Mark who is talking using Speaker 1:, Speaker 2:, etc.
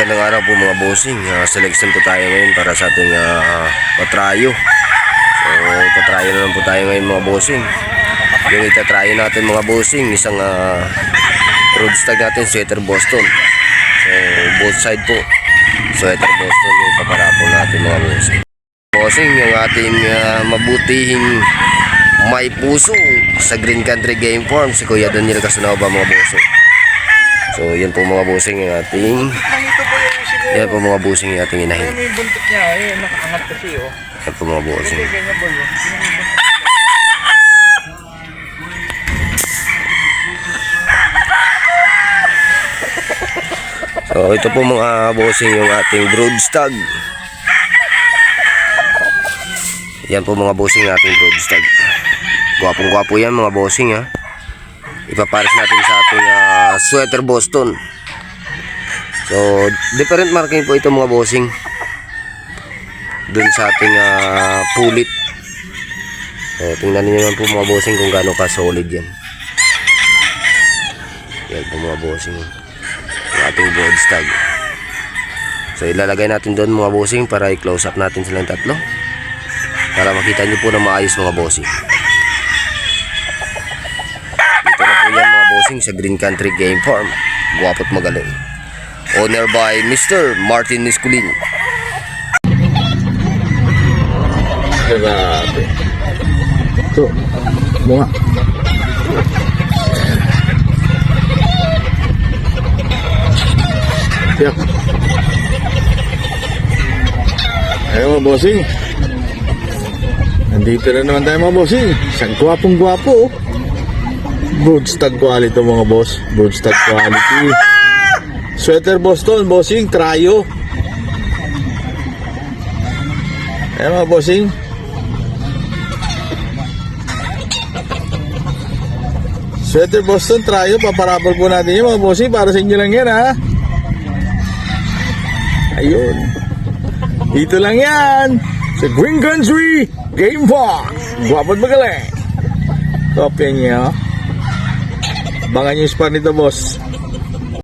Speaker 1: Magandang araw po mga bossing. Selection po tayo ngayon para sa ating patrayo. So patrayo na lang po tayo ngayon mga bossing. Yung itatrayo natin mga bossing, isang roadstag natin, Sweater Boston. So both side po, Sweater Boston yung paparapol natin mga bossing. Bossing, yung ating mabutihing may puso sa Green Country Game Farm, si Kuya Daniel Casanova mga bossing. So yan po mga bossing yung ating yan po mga bossing yung ating inahin.
Speaker 2: May buntot niya, ayun, nakaangat kasi oh.
Speaker 1: Yan po mga bossing. So ito po mga bossing yung ating broodstag. Yan po mga bossing yung ating broodstag. Gwapong gwapo yan mga bossing ha. Ipapares natin sa ating Sweater Boston. So different marking po ito mga bossing dun sa ating pulit. So tingnan niyo naman po mga bossing kung gaano ka solid yan. Yan po mga bossing yung ating broodstag. So ilalagay natin doon mga bossing para i-close up natin silang tatlo para makita niyo po na maayos mga bossing. Dito na po yan mga bossing sa Green Country Game Farm. Guwapo't magaling. Owner by Mr. Martin Nisculin.
Speaker 2: Grabe. Ito, bunga. Tiyak. Ayun mga bossing. Nandito na naman tayo mga bossing. Isang gwapong gwapo. Broodstag quality ito mga boss. Broodstag quality. Sweater Boston, bossing, trayo. Ayan mga bossing. Sweater Boston, trayo. Paparapol po natin yung mga bossing. Para sa inyo lang yan ha. Ayun. Dito lang yan. Sa Green Country Game Farm. Guwapo't magaling. Kopya niya. Abangan yung spot nito boss.